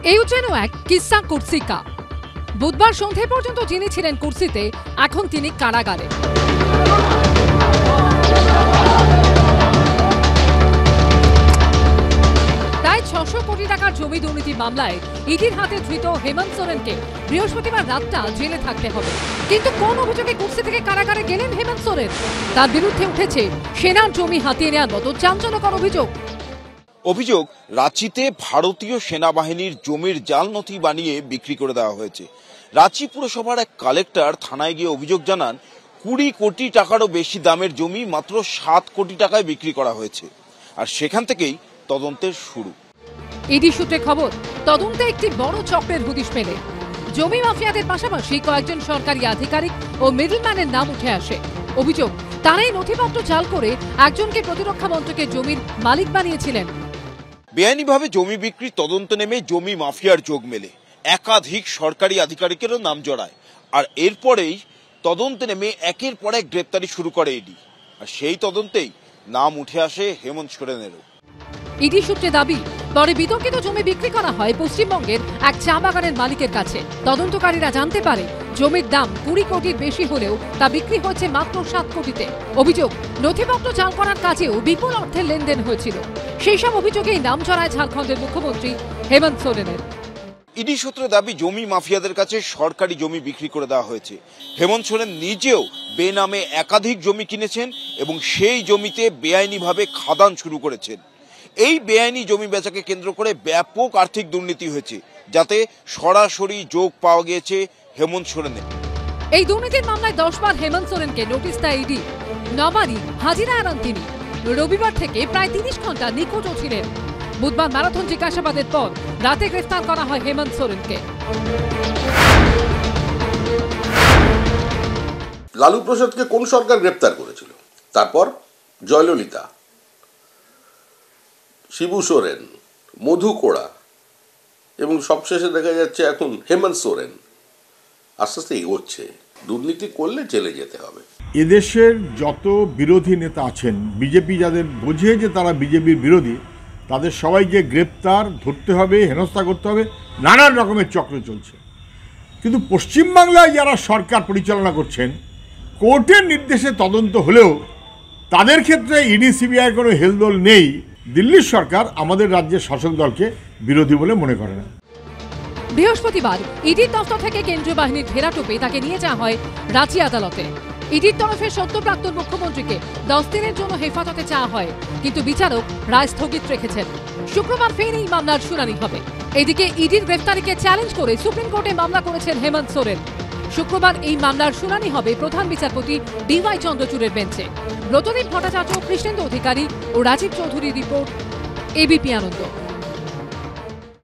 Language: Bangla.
এই যেন এক কিসসা কুর্সি কা। বুধবার সন্ধ্যে পর্যন্ত যিনি ছিলেন কুর্সিতে, এখন তিনি কারাগারে। প্রায় 600 কোটি টাকার জমি দুর্নীতি মামলায় ইডির হাতে ধৃত হেমন্ত সোরেনকে বৃহস্পতিবার রাতটা জেলে থাকতে হবে। কিন্তু কোন অভিযোগে কুর্সি থেকে কারাগারে গেলেন হেমন্ত সোরেন? তার বিরুদ্ধে উঠেছে সেনার জমি হাতিয়ে নেওয়ার মতো চাঞ্চল্যকর অভিযোগ রাঁচিতে ভারতীয় সেনাবাহিনীর জমির জাল নথি বানিয়ে বিক্রি করে দেওয়া হয়েছে। রাঁচি পুরসভার এক কালেক্টর থানায় গিয়ে অভিযোগ জানান 20 কোটি টাকারও বেশি দামের জমি মাত্র 7 কোটি টাকায় বিক্রি করা হয়েছে। আর সেখান থেকেই তদন্তের শুরু। ইডি সূত্রে খবর, তদন্তে একটি বড় চক্রের হদিশ মেলে। জমি মাফিয়াদের পাশাপাশি কয়েকজন সরকারি আধিকারিক ও মিডলম্যানের নাম উঠে আসে। অভিযোগ, তারাই নথিপত্র জাল করে একজনকে প্রতিরক্ষা মন্ত্রকের জমির মালিক বানিয়েছিলেন। বেআইনিভাবে জমি বিক্রির তদন্ত নেমে জমি মাফিয়ার যোগ মেলে, একাধিক সরকারি আধিকারিকেরও নাম জড়ায়। আর এরপরেই তদন্তে নেমে একের পর এক গ্রেপ্তারি শুরু করে ইডি। আর সেই তদন্তেই নাম উঠে আসে হেমন্ত সোরেনেরও। ইডি সূত্রে দাবি, পরে বিতর্কিত জমি বিক্রি করা হয় পশ্চিমবঙ্গের এক চা বাগানের মালিকের কাছে। তদন্তকারীরা জানতে পারে জমির দাম 20 কোটির বেশি হলেও তা বিক্রি হয়েছে মাত্র 7 কোটিতে। অভিযোগ, নথিপত্র জাল করার কাজেও বিপুল অর্থের লেনদেন হয়েছিল। সেই সব অভিযোগেই নাম ছড়ায় ঝাড়খণ্ডের মুখ্যমন্ত্রী হেমন্ত সোরেনের। ইডি সূত্রে দাবি, জমি মাফিয়াদের কাছে সরকারি জমি বিক্রি করে দেওয়া হয়েছে। হেমন্ত সোরেন নিজেও বেনামে একাধিক জমি কিনেছেন এবং সেই জমিতে বেআইনিভাবে খাদান শুরু করেছেন। এই বেআইনি জমি বেচাকে কেন্দ্র করে ব্যাপক আর্থিক দুর্নীতি হয়েছে, যাতে সরাসরি যোগ পাওয়া গিয়েছে হেমন্ত সোরেনের। এই দুর্নীতির মামলায় 10 বার হেমন্ত সোরেনকে নোটিশ দেয় ইডি। 9 বারই হাজিরা এড়ান তিনি। রবিবার থেকে প্রায় 30 ঘন্টা নিখোঁজও ছিলেন। বুধবার ম্যারাথন জিজ্ঞাসাবাদের পর রাতে গ্রেফতার করা হয় হেমন্ত সোরেনকে। লালু প্রসাদকে কোন সরকার গ্রেপ্তার করেছিল? তারপর জয়ললিতা, শিবু সোরেন, মধু কোড়া এবং সবশেষে দেখা যাচ্ছে এখন হেমন্ত সোরেন আস্তে আস্তে এগোচ্ছে। দুর্নীতি করলে জেলে যেতে হবে। এদেশের যত বিরোধী নেতা আছেন, বিজেপি যাদের বোঝে যে তারা বিজেপির বিরোধী, তাদের সবাইকে গ্রেপ্তার, ধরতে হবে, হেনস্থা করতে হবে, নানান রকমের চক্র চলছে। কিন্তু পশ্চিমবাংলায় যারা সরকার পরিচালনা করছেন, কোর্টের নির্দেশে তদন্ত হলেও তাদের ক্ষেত্রে ইডি সিবিআই কোনো হেলদোল নেই। দিল্লির সরকার আমাদের রাজ্যের শাসক দলকে বিরোধী বলে মনে করে না। বৃহস্পতিবার ইডির দফতর থেকে কেন্দ্রীয় বাহিনীর ঘেরাটোপে তাকে নিয়ে যাওয়া হয় রাঁচি আদালতে। ইডির তরফে সদ্য প্রাক্তন মুখ্যমন্ত্রীকে 10 দিনের জন্য হেফাজতে চাওয়া হয়, কিন্তু বিচারক রায় স্থগিত রেখেছেন। শুক্রবার ফের এই মামলার শুনানি হবে। এদিকে ইডির গ্রেফতারিকে চ্যালেঞ্জ করে সুপ্রিম কোর্টে মামলা করেছেন হেমন্ত সোরেন। শুক্রবার এই মামলার শুনানি হবে প্রধান বিচারপতি ডিওয়াই চন্দ্রচূড়ের বেঞ্চে। ব্রতদীপ ভট্টাচার্য, কৃষ্ণেন্দু অধিকারী ও রাজীব চৌধুরীর রিপোর্ট, এবিপি আনন্দ।